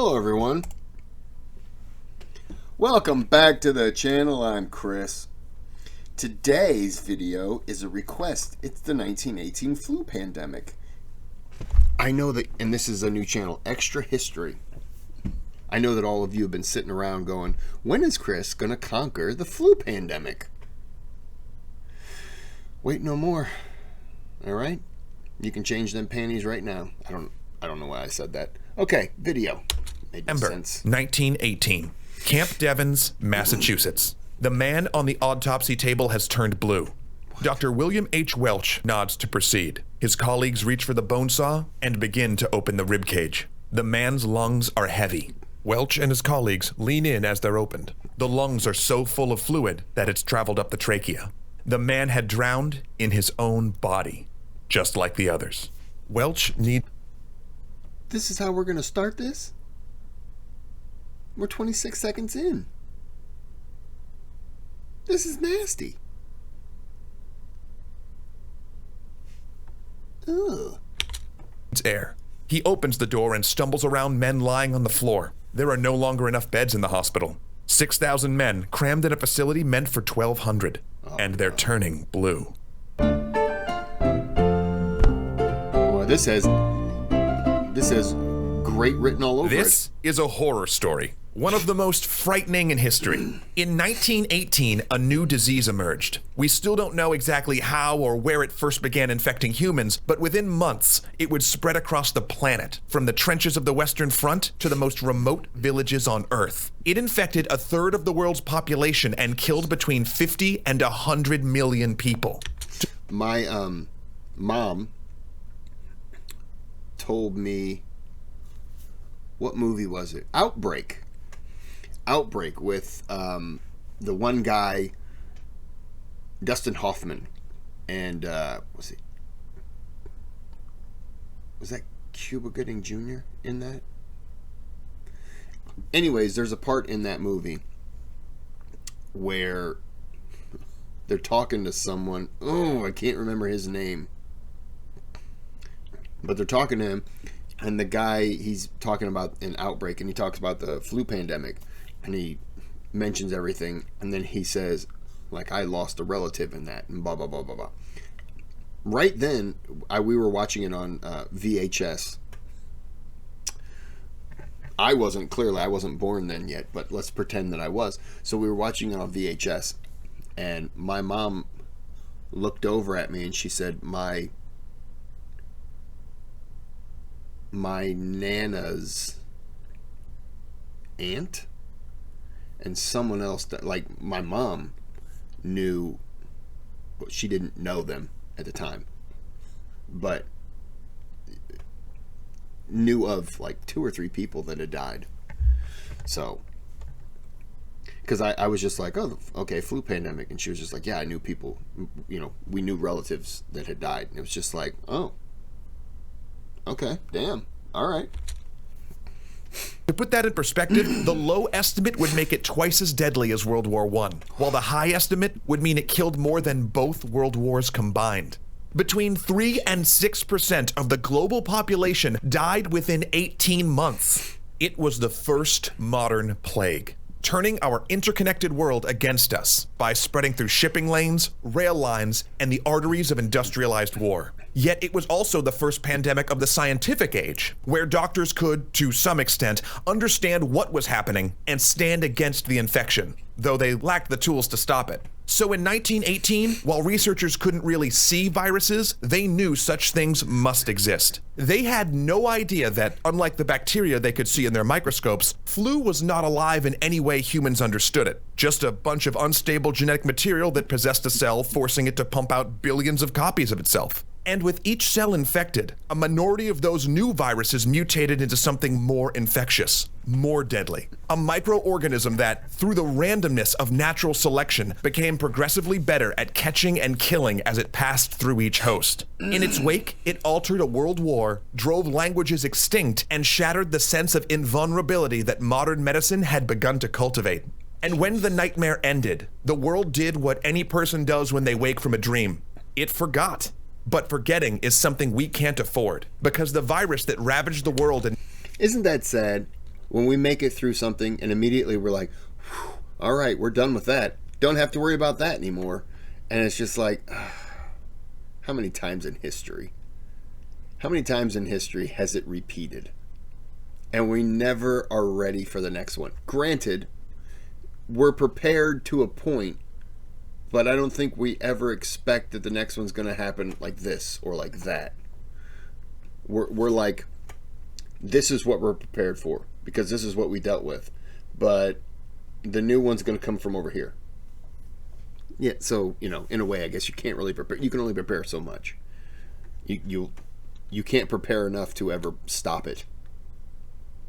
Hello everyone. Welcome back to the channel. I'm Kris. Today's video is a request. It's the 1918 flu pandemic. I know that, and this is a new channel, Extra History. I know that all of you have been sitting around going, when is Kris gonna conquer the flu pandemic? Wait no more. Alright? You can change them panties right now. I don't know why I said that. Okay, video. Made no sense. 1918. Camp Devens, Massachusetts. The man on the autopsy table has turned blue. Dr. William H. Welch nods to proceed. His colleagues reach for the bone saw and begin to open the rib cage. The man's lungs are heavy. Welch and his colleagues lean in as they're opened. The lungs are so full of fluid that it's traveled up the trachea. The man had drowned in his own body, just like the others. Welch needs... This is how we're going to start this? We're 26 seconds in. This is nasty. Ugh. It's air. He opens the door and stumbles around men lying on the floor. There are no longer enough beds in the hospital. 6,000 men crammed in a facility meant for 1,200. And they're turning blue. Boy, this has great written all over it. This is a horror story. One of the most frightening in history. In 1918, a new disease emerged. We still don't know exactly how or where it first began infecting humans, but within months, it would spread across the planet, from the trenches of the Western Front to the most remote villages on Earth. It infected a third of the world's population and killed between 50 and 100 million people. My mom told me, what movie was it? Outbreak with the one guy, Dustin Hoffman, and was that Cuba Gooding Jr. in that? Anyways, there's a part in that movie where they're talking to someone. Oh, I can't remember his name, but they're talking to him, and the guy, he's talking about an outbreak, and he talks about the flu pandemic, and he mentions everything, and then he says, like, I lost a relative in that, and blah, blah, blah, blah, blah. Right then, we were watching it on VHS. I wasn't born then yet, but let's pretend that I was. So we were watching it on VHS, and my mom looked over at me, and she said, my Nana's aunt and someone else that, like, my mom knew, but she didn't know them at the time, but knew of like 2 or 3 people that had died. So because I was just like, oh, okay, flu pandemic, and she was just like, yeah, I knew people, we knew relatives that had died, and it was just like, oh, okay, damn, all right. To put that in perspective, the low estimate would make it twice as deadly as World War I, while the high estimate would mean it killed more than both world wars combined. Between 3 and 6% of the global population died within 18 months. It was the first modern plague, turning our interconnected world against us by spreading through shipping lanes, rail lines, and the arteries of industrialized war. Yet it was also the first pandemic of the scientific age, where doctors could, to some extent, understand what was happening and stand against the infection, though they lacked the tools to stop it. So in 1918, while researchers couldn't really see viruses, they knew such things must exist. They had no idea that, unlike the bacteria they could see in their microscopes, flu was not alive in any way humans understood it. Just a bunch of unstable genetic material that possessed a cell, forcing it to pump out billions of copies of itself. And with each cell infected, a minority of those new viruses mutated into something more infectious, more deadly. A microorganism that, through the randomness of natural selection, became progressively better at catching and killing as it passed through each host. In its wake, it altered a world war, drove languages extinct, and shattered the sense of invulnerability that modern medicine had begun to cultivate. And when the nightmare ended, the world did what any person does when they wake from a dream. It forgot. But forgetting is something we can't afford, because the virus that ravaged the world and... Isn't that sad? when we make it through something and immediately we're like, all right, we're done with that. Don't have to worry about that anymore. And it's just like, how many times in history? How many times in history has it repeated? And we never are ready for the next one. Granted, we're prepared to a point, but I don't think we ever expect that the next one's going to happen like this or like that. We're like, this is what we're prepared for because this is what we dealt with. But the new one's going to come from over here. Yeah, so, in a way, I guess you can't really prepare. You can only prepare so much. You can't prepare enough to ever stop it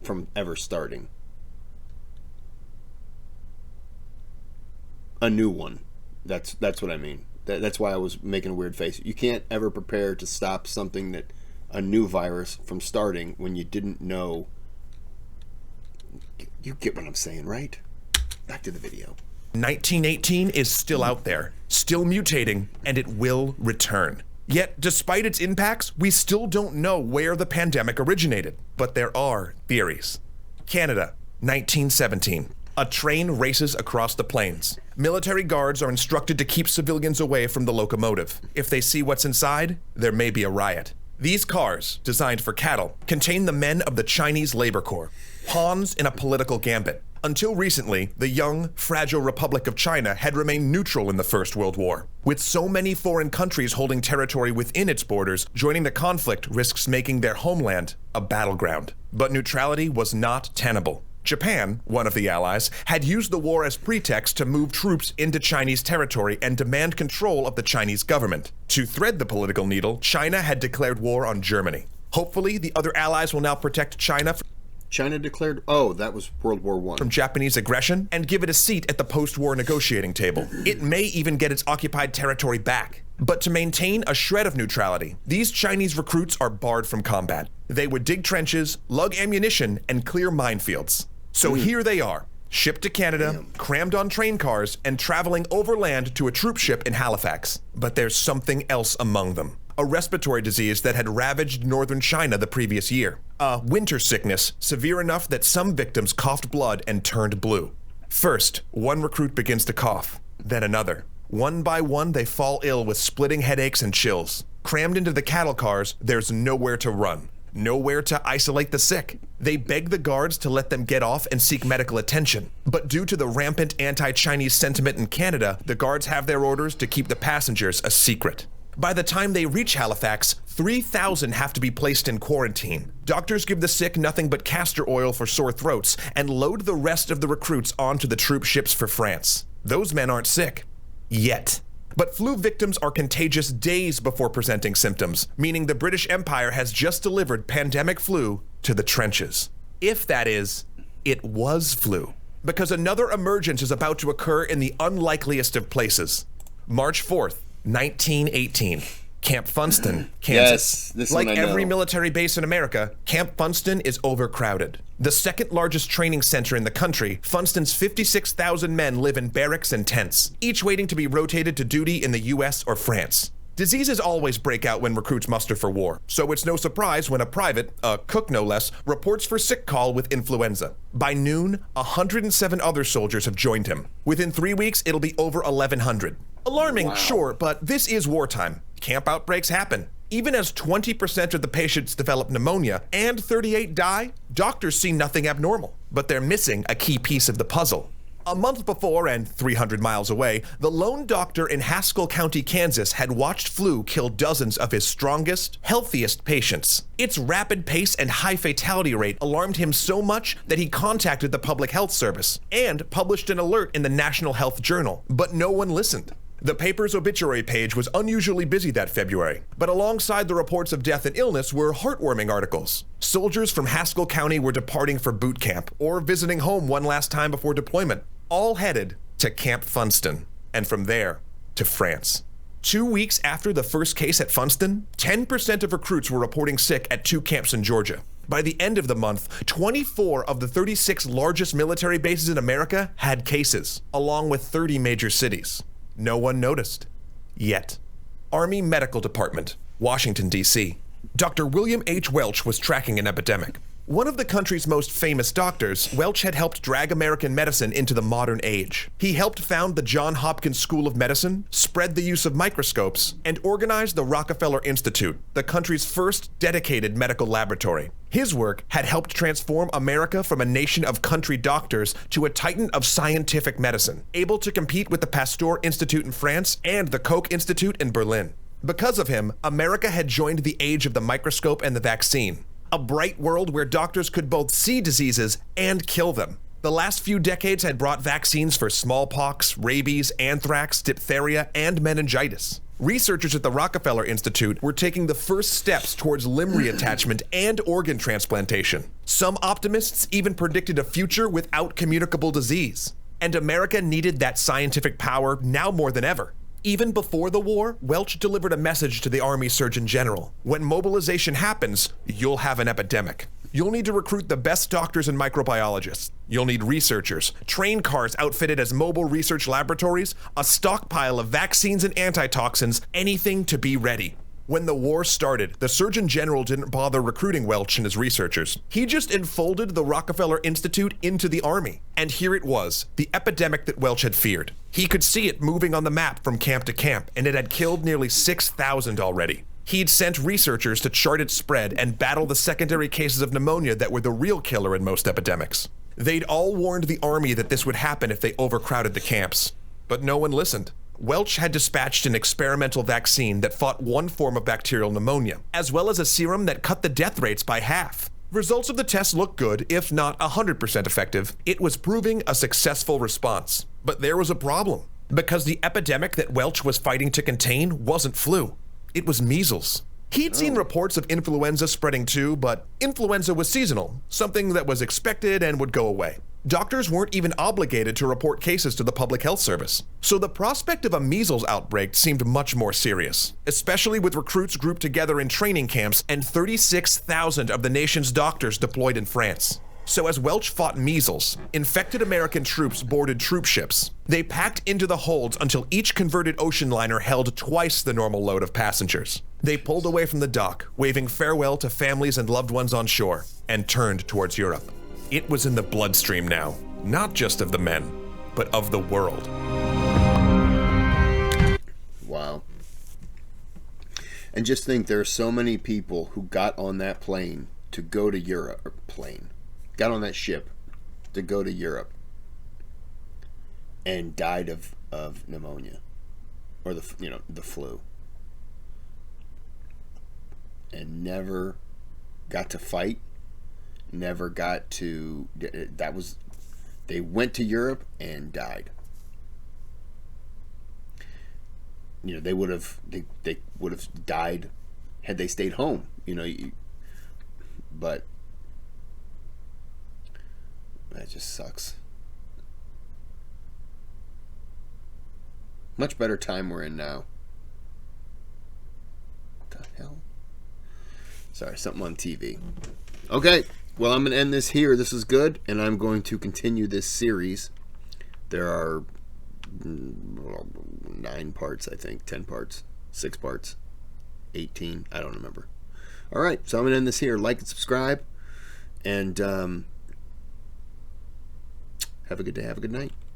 from ever starting. A new one. That's what I mean. That's why I was making a weird face. You can't ever prepare to stop something that a new virus from starting when you didn't know. You get what I'm saying, right? Back to the video. 1918 is still out there, still mutating, and it will return. Yet, despite its impacts, we still don't know where the pandemic originated. But there are theories. Canada, 1917. A train races across the plains. Military guards are instructed to keep civilians away from the locomotive. If they see what's inside, there may be a riot. These cars, designed for cattle, contain the men of the Chinese Labor Corps, pawns in a political gambit. Until recently, the young, fragile Republic of China had remained neutral in the First World War. With so many foreign countries holding territory within its borders, joining the conflict risks making their homeland a battleground. But neutrality was not tenable. Japan, one of the allies, had used the war as pretext to move troops into Chinese territory and demand control of the Chinese government. To thread the political needle, China had declared war on Germany. Hopefully, the other allies will now protect China China declared, oh, that was World War I. From Japanese aggression and give it a seat at the post-war negotiating table. It may even get its occupied territory back. But to maintain a shred of neutrality, these Chinese recruits are barred from combat. They would dig trenches, lug ammunition, and clear minefields. So here they are, shipped to Canada, crammed on train cars, and traveling overland to a troop ship in Halifax. But there's something else among them. A respiratory disease that had ravaged northern China the previous year. A winter sickness severe enough that some victims coughed blood and turned blue. First, one recruit begins to cough, then another. One by one, they fall ill with splitting headaches and chills. Crammed into the cattle cars, there's nowhere to run. Nowhere to isolate the sick. They beg the guards to let them get off and seek medical attention. But due to the rampant anti-Chinese sentiment in Canada, the guards have their orders to keep the passengers a secret. By the time they reach Halifax, 3,000 have to be placed in quarantine. Doctors give the sick nothing but castor oil for sore throats and load the rest of the recruits onto the troop ships for France. Those men aren't sick. Yet. But flu victims are contagious days before presenting symptoms, meaning the British Empire has just delivered pandemic flu to the trenches. If that is, it was flu. Because another emergence is about to occur in the unlikeliest of places. March 4th, 1918. Camp Funston, Kansas. Yes, this like one I know. every military base in America, Camp Funston is overcrowded. The second largest training center in the country, Funston's 56,000 men live in barracks and tents, each waiting to be rotated to duty in the US or France. Diseases always break out when recruits muster for war, so it's no surprise when a private, a cook no less, reports for sick call with influenza. By noon, 107 other soldiers have joined him. Within 3 weeks, it'll be over 1,100. Alarming, Wow. sure, but this is wartime. Camp outbreaks happen. Even as 20% of the patients develop pneumonia and 38 die, doctors see nothing abnormal. But they're missing a key piece of the puzzle. A month before, and 300 miles away, the lone doctor in Haskell County, Kansas, had watched flu kill dozens of his strongest, healthiest patients. Its rapid pace and high fatality rate alarmed him so much that he contacted the Public Health Service and published an alert in the National Health Journal. But no one listened. The paper's obituary page was unusually busy that February, but alongside the reports of death and illness were heartwarming articles. Soldiers from Haskell County were departing for boot camp or visiting home one last time before deployment, all headed to Camp Funston, and from there to France. 2 weeks after the first case at Funston, 10% of recruits were reporting sick at 2 camps in Georgia. By the end of the month, 24 of the 36 largest military bases in America had cases, along with 30 major cities. No one noticed. Yet. Army Medical Department, Washington, D.C. Dr. William H. Welch was tracking an epidemic. One of the country's most famous doctors, Welch had helped drag American medicine into the modern age. He helped found the Johns Hopkins School of Medicine, spread the use of microscopes, and organized the Rockefeller Institute, the country's first dedicated medical laboratory. His work had helped transform America from a nation of country doctors to a titan of scientific medicine, able to compete with the Pasteur Institute in France and the Koch Institute in Berlin. Because of him, America had joined the age of the microscope and the vaccine. A bright world where doctors could both see diseases and kill them. The last few decades had brought vaccines for smallpox, rabies, anthrax, diphtheria, and meningitis. Researchers at the Rockefeller Institute were taking the first steps towards limb reattachment and organ transplantation. Some optimists even predicted a future without communicable disease. And America needed that scientific power now more than ever. Even before the war, Welch delivered a message to the Army Surgeon General. When mobilization happens, you'll have an epidemic. You'll need to recruit the best doctors and microbiologists. You'll need researchers, train cars outfitted as mobile research laboratories, a stockpile of vaccines and antitoxins, anything to be ready. When the war started, the Surgeon General didn't bother recruiting Welch and his researchers. He just enfolded the Rockefeller Institute into the army. And here it was, the epidemic that Welch had feared. He could see it moving on the map from camp to camp, and it had killed nearly 6,000 already. He'd sent researchers to chart its spread and battle the secondary cases of pneumonia that were the real killer in most epidemics. They'd all warned the army that this would happen if they overcrowded the camps. But no one listened. Welch had dispatched an experimental vaccine that fought one form of bacterial pneumonia, as well as a serum that cut the death rates by half. Results of the test looked good, if not 100% effective. It was proving a successful response. But there was a problem, because the epidemic that Welch was fighting to contain wasn't flu. It was measles. He'd seen reports of influenza spreading too, but influenza was seasonal, something that was expected and would go away. Doctors weren't even obligated to report cases to the Public Health Service. So the prospect of a measles outbreak seemed much more serious, especially with recruits grouped together in training camps and 36,000 of the nation's doctors deployed in France. So as Welch fought measles, infected American troops boarded troop ships. They packed into the holds until each converted ocean liner held twice the normal load of passengers. They pulled away from the dock, waving farewell to families and loved ones on shore, and turned towards Europe. It was in the bloodstream now, not just of the men, but of the world. Wow. And just think, there are so many people who got on that plane to go to Europe, got on that ship to go to Europe and died of pneumonia or the flu, and never got to fight, never got to, they went to Europe and died. They would have died had they stayed home, but that just sucks. Much better time we're in now. What the hell? Sorry, something on TV. Okay, well, I'm going to end this here. This is good, and I'm going to continue this series. There are 9 parts, I think. 10 parts. 6 parts. 18. I don't remember. All right, so I'm going to end this here. Like and subscribe, and have a good day. Have a good night.